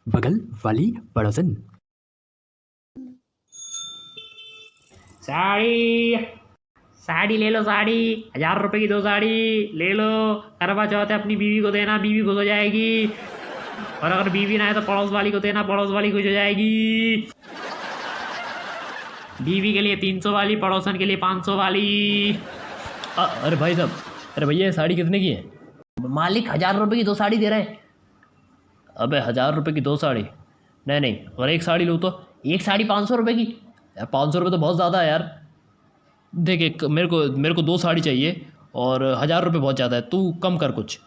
बगल वाली पड़ोसन। साड़ी साड़ी ले लो, साड़ी 1000 रुपए की 2 साड़ी ले लो। करवा चौथ है, अपनी बीवी को देना, बीवी खुश हो जाएगी। और अगर बीवी ना है तो पड़ोस वाली को देना, पड़ोस वाली खुश हो जाएगी। बीवी के लिए 300 वाली, पड़ोसन के लिए 500 वाली। अरे भाई साहब, अरे भैया साड़ी कितने की है? मालिक 1000 रुपए की 2 साड़ी दे रहे हैं। अबे 1000 रुपये की 2 साड़ी? नहीं नहीं, अगर एक साड़ी लूँ तो? एक साड़ी 500 रुपए की। यार 500 रुपये तो बहुत ज़्यादा है यार। देख, एक मेरे को 2 साड़ी चाहिए और 1000 रुपये बहुत ज़्यादा है, तू कम कर कुछ।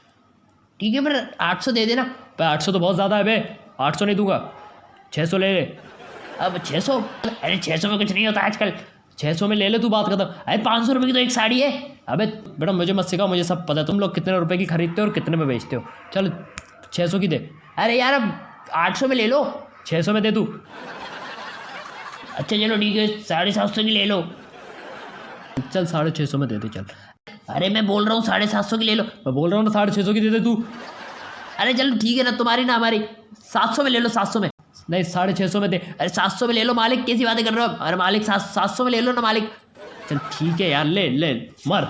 ठीक है, फिर 800 दे देना। भाई 800 तो बहुत ज़्यादा है बे, 800 नहीं दूंगा, 600 ले ले। अब 600? अरे 600 में कुछ नहीं होता आजकल। 600 में ले ले, तू बात खत्म। अरे 500 रुपए की तो एक साड़ी है। अबे बेटा मुझे मत सिखाओ, मुझे सब पता है तुम लोग कितने रुपए की खरीदते हो और कितने में बेचते हो। चल 600 की दे। अरे यार अब 800 में ले लो। 600 में दे तू। अच्छा चलो ठीक है, 750 की ले लो। चल 650 में दे दे चल। अरे मैं बोल रहा हूँ 750 की ले लो। मैं बोल रहा हूँ ना 650 की दे दे तू। अरे चलो ठीक है ना, तुम्हारी ना हमारी। 700 में ले लो, 700 में। नहीं 650 में दे। अरे 700 में ले लो मालिक, कैसी बातें कर रहे हो? अरे मालिक 700 में ले लो ना मालिक। चल ठीक है यार, ले ले मर।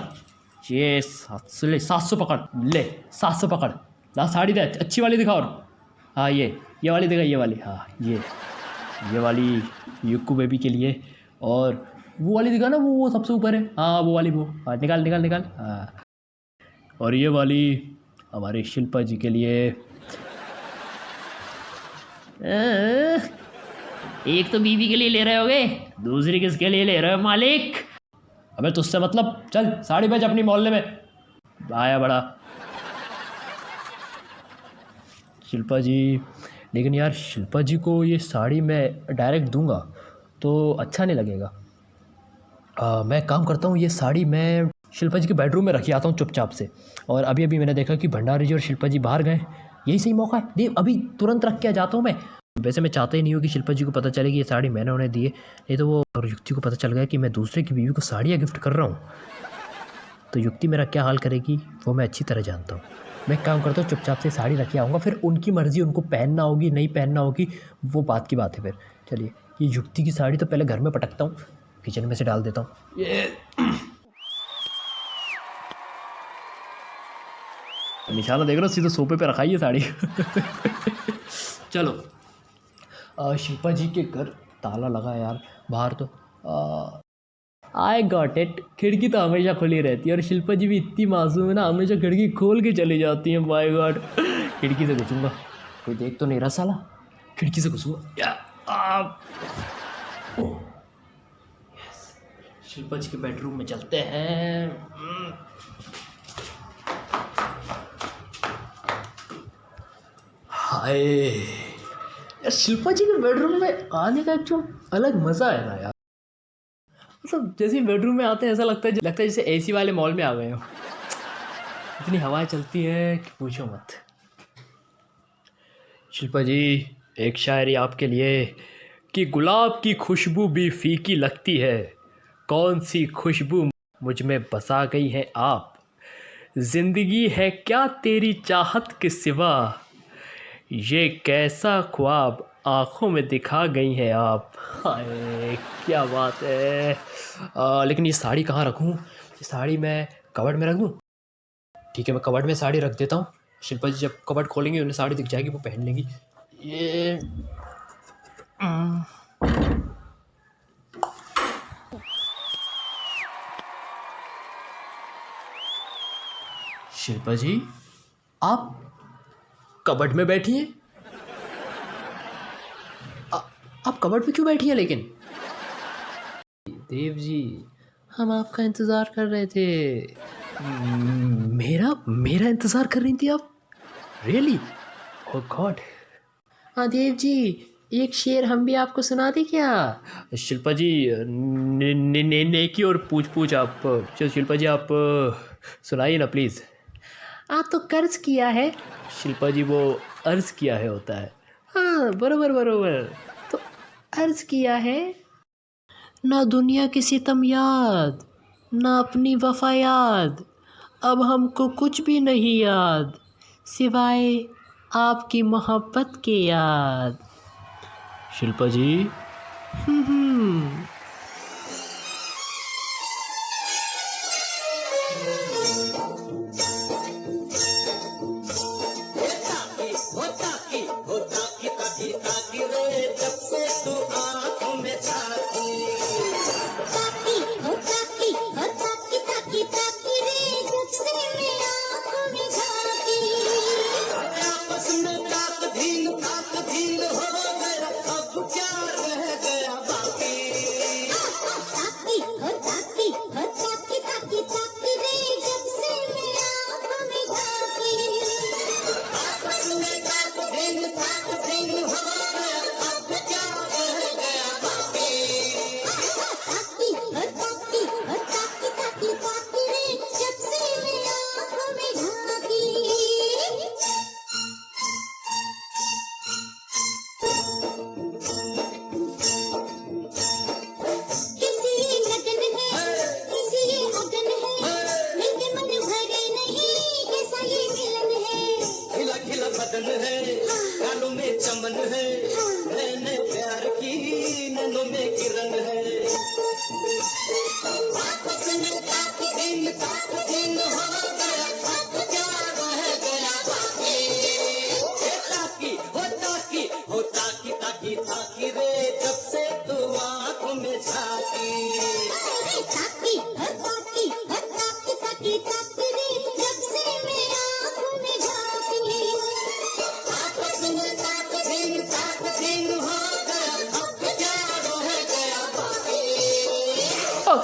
ये 700 ले, 700 पकड़ ले, 700 पकड़। ला साड़ी दे, अच्छी वाली दिखा। और हाँ ये वाली दिखा, ये वाली, हाँ ये वाली युक्कू बेबी के लिए। और वो वाली दिखा ना, वो सबसे ऊपर है, हाँ वो वाली, वो हाँ निकाल निकाल निकाल, हाँ। और ये वाली हमारे शिल्पा जी के लिए। एक तो बीवी के लिए ले रहे होगे, दूसरी किसके लिए ले रहे हो मालिक? अबे तुझसे मतलब, चल साड़ी बेच अपनी मोहल्ले में। आया बड़ा शिल्पा जी। लेकिन यार शिल्पा जी को ये साड़ी मैं डायरेक्ट दूंगा तो अच्छा नहीं लगेगा। मैं काम करता हूँ, ये साड़ी मैं शिल्पा जी के बेडरूम में रखी आता हूँ चुपचाप से। और अभी अभी मैंने देखा कि भंडारी जी और शिल्पा जी बाहर गए, यही सही मौका है, दे अभी तुरंत रख के आ जाता हूँ मैं। वैसे मैं चाहता ही नहीं हूँ कि शिल्पा जी को पता चले कि ये साड़ी मैंने उन्हें दी है, नहीं तो वो और युक्ति को पता चल गया कि मैं दूसरे की बीवी को साड़ियाँ गिफ्ट कर रहा हूँ, तो युक्ति मेरा क्या हाल करेगी वो मैं अच्छी तरह जानता हूँ। मैं काम करता हूँ, चुपचाप से साड़ी रख के आऊँगा, फिर उनकी मर्ज़ी, उनको पहनना होगी नहीं पहनना होगी वो बात की बात है फिर। चलिए ये युक्ति की साड़ी तो पहले घर में पटकता हूँ, किचन में से डाल देता हूँ। ये निशाना देख रहा हूँ, सीधा सोफे पे रखा है ये साड़ी। चलो शिल्पा जी के घर ताला लगा है यार, बाहर तो आई गॉट इट। खिड़की तो हमेशा खुली रहती है और शिल्पा जी भी इतनी मासूम है ना, हमेशा खिड़की खोल के चली जाती हैं। माय गॉड, खिड़की से घुसूंगा, कोई देख तो नहीं रहा साला, खिड़की से घुसूंगा। शिल्पा जी के बेडरूम में चलते हैं। हाय यार, शिल्पा जी के बेडरूम में आने का जो अलग मज़ा है ना यार, मतलब जैसे बेडरूम में आते हैं ऐसा लगता है जैसे एसी वाले मॉल में आ गए हो। इतनी हवाएं चलती है कि पूछो मत। शिल्पा जी एक शायरी आपके लिए कि गुलाब की खुशबू भी फीकी लगती है, कौन सी खुशबू मुझ में बसा गई है आप, जिंदगी है क्या तेरी चाहत के सिवा, ये कैसा ख्वाब आँखों में दिखा गई हैं आप। हाय क्या बात है। लेकिन ये साड़ी कहाँ रखूँ? ये साड़ी मैं कबर्ड में रख दूँ? ठीक है मैं कबर्ड में साड़ी रख देता हूँ, शिल्पा जी जब कबर्ड खोलेंगे उन्हें साड़ी दिख जाएगी, वो पहन लेंगी। ये शिल्पा जी आप कबर्ड में बैठी हैं? आप कबर्ड पे क्यों बैठी हैं लेकिन? देव जी हम आपका इंतज़ार कर रहे थे। मेरा इंतज़ार कर रही थी आप? रियली? ओह गॉड। हाँ देव जी, एक शेर हम भी आपको सुना दें क्या? शिल्पा जी नेकी और पूछ पूछ आप। चलो शिल्पा जी आप सुनाइए ना प्लीज़। आप तो कर्ज किया है। शिल्पा जी वो अर्ज़ किया है होता है। हाँ बरोबर बरोबर, तो अर्ज़ किया है, ना दुनिया की सितम याद, ना अपनी वफ़ा याद, अब हमको कुछ भी नहीं याद सिवाय आपकी मोहब्बत की याद। शिल्पा जी। हम्म।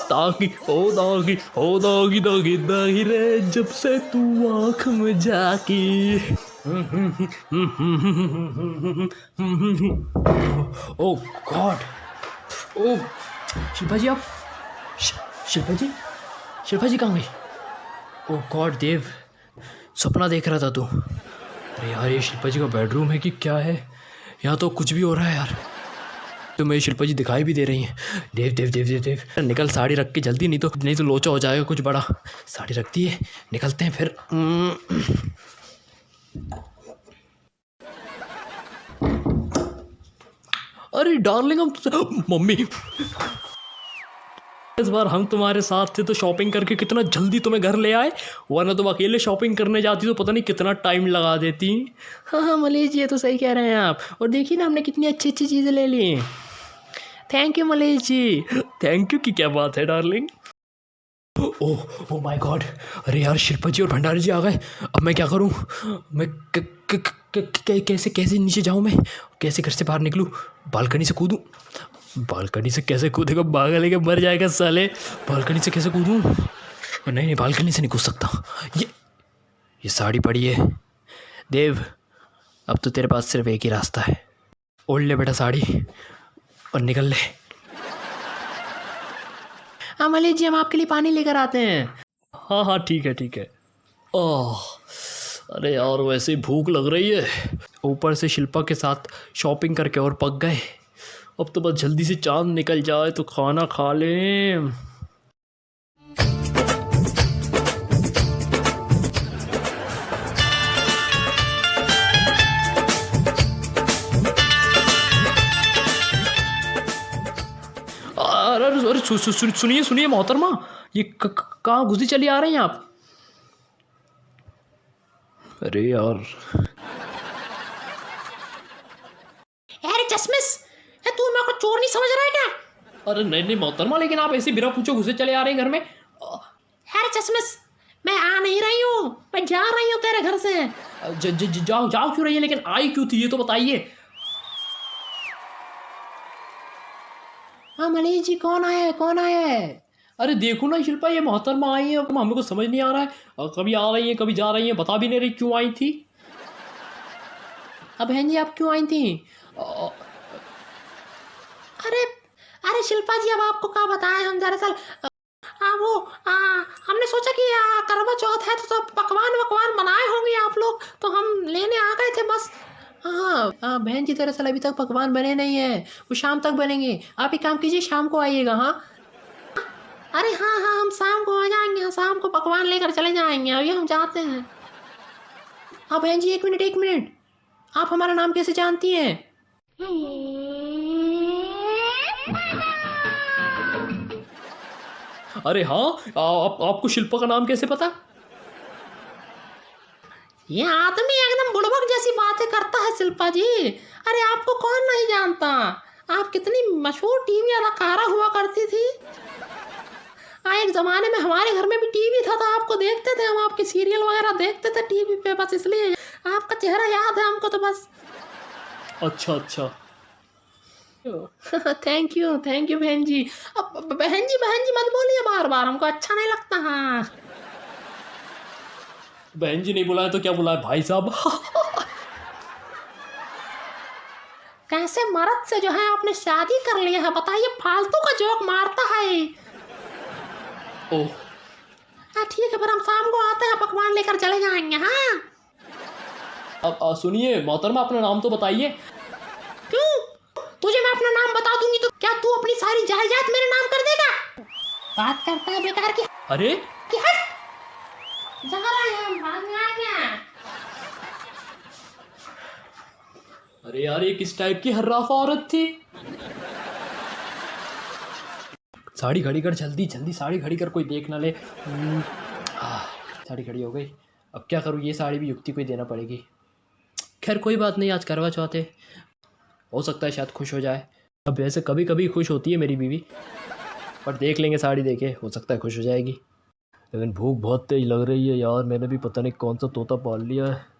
ताकि ओ दागी दागी दागी रे जब से तू आँख में जाकी। ओ गॉड। ओ शिल्पा जी, आप शिल्पा जी कहाँ गई? ओ गॉड देव, सपना देख रहा था तू। अरे यार, ये शिल्पा जी का बेडरूम है कि क्या है? यहाँ तो कुछ भी हो रहा है यार। तो मेरी शिल्पा जी दिखाई भी दे रही हैं। देव देव देव देव देव, निकल साड़ी रख के जल्दी, नहीं तो लोचा हो जाएगा कुछ बड़ा। साड़ी रखती है, निकलते हैं फिर। अरे डार्लिंग, हम मम्मी, इस बार हम तुम्हारे साथ थे तो शॉपिंग करके कितना जल्दी तुम्हें घर ले आए, वरना तुम अकेले शॉपिंग करने जाती तो पता नहीं कितना टाइम लगा देती। हाँ मलेश जी, ये तो सही कह रहे हैं आप। और देखिए ना, हमने कितनी अच्छी अच्छी चीज़ें ले ली। Thank you Malesh ji. Thank you की क्या बात है डार्लिंग। Oh my God. अरे यार, शिल्पा जी और भंडारी जी आ गए। अब मैं क्या करूं? मैं कैसे नीचे जाऊं? मैं कैसे घर से बाहर निकलूं? बालकनी से कूदूं? बालकनी से कैसे कूदेगा? भागा लेके मर जाएगा साले। बालकनी से कैसे कूदूं? नहीं, बालकनी से नहीं कूद सकता। ये साड़ी पड़ी है। देव, अब तो तेरे पास सिर्फ एक ही रास्ता है। ओढ़ ले बेटा साड़ी और निकल ले। हाँ मलिक जी, हम आपके लिए पानी लेकर आते हैं। हाँ ठीक है। ओह अरे यार, वैसे ही भूख लग रही है, ऊपर से शिल्पा के साथ शॉपिंग करके और पक गए। अब तो बस जल्दी से चांद निकल जाए तो खाना खा लें। अरे सुनिए मोहतरमा, ये कहाँ घुसी चली आ रही हैं आप? अरे यार, अरे चश्मिश, तू मेरे को चोर नहीं समझ रहा है क्या? अरे नहीं मोहतरमा, लेकिन आप ऐसे बिना पूछे घुसे चले आ रहे हैं घर में। अरे चश्मिश, मैं आ नहीं रही हूँ, मैं जा रही हूँ तेरे घर से। जाओ क्यों रही है, लेकिन आई क्यों थी ये तो बताइए। हाँ मनीष जी, कौन आया है? अरे देखो ना शिल्पा, ये मोहतरमा आई है, हमें को समझ नहीं आ रहा है, कभी आ रही है कभी जा रही है, बता भी नहीं रही क्यों आई थी। अब बहन जी, आप क्यों आई थी? अरे शिल्पा जी, अब आपको क्या बताएं हम। दरअसल हमने सोचा कि करवा चौथ है तो पकवान बनाए होंगे आप लोग, तो हम लेने आ गए थे बस। हाँ बहन जी, दरअसल अभी तक पकवान बने नहीं है, वो शाम तक बनेंगे। आप एक काम कीजिए, शाम को आइएगा। हाँ अरे हाँ हम शाम को आ जाएंगे, शाम को पकवान लेकर चले जाएंगे। अभी हम जाते हैं। हाँ बहन जी, एक मिनट। आप हमारा नाम कैसे जानती हैं? अरे हाँ, आपको शिल्पा का नाम कैसे पता? ये आदमी एकदम बुड़बक जैसी बातें करता है शिल्पा जी। अरे आपको कौन नहीं जानता, आप कितनी मशहूर टीवी अदाकारा हुआ करती थी। एक ज़माने में हमारे घर में भी टीवी था तो आपको देखते थे हम, आपके सीरियल वगैरह देखते थे टीवी पे, बस इसलिए आपका चेहरा याद है हमको तो बस। अच्छा थैंक यू बहन जी। अब बहन जी मत बोलिए बार बार, हमको अच्छा नहीं लगता। हाँ बहन जी नहीं बुलाया तो क्या बुलाया भाई साहब? कैसे मर्द से जो है आपने शादी कर लिया है बताइए, फालतू का जोक मारता है। ओह हाँ ठीक है, फिर हम शाम को आते हैं, पकवान लेकर चले जाएंगे। हाँ अब सुनिए मोहतरमा, अपना नाम तो बताइए। क्यों? तुझे मैं अपना नाम बता दूंगी तो क्या तू अपनी सारी जायदाद मेरे नाम कर देगा? बात करता है बेकार की। अरे अरे यार ये किस टाइप की हर्राफा औरत थी? साड़ी खड़ी कर, जल्दी जल्दी साड़ी खड़ी कर, कोई देख ना ले। साड़ी खड़ी हो गई, अब क्या करूँ, ये साड़ी भी युक्ति को ही देना पड़ेगी। खैर कोई बात नहीं, आज करवा चौथ है, हो सकता है शायद खुश हो जाए। अब वैसे कभी कभी खुश होती है मेरी बीवी, पर देख लेंगे साड़ी देके, हो सकता है खुश हो जाएगी। लेकिन भूख बहुत तेज लग रही है यार, मैंने भी पता नहीं कौन सा तोता पाल लिया है।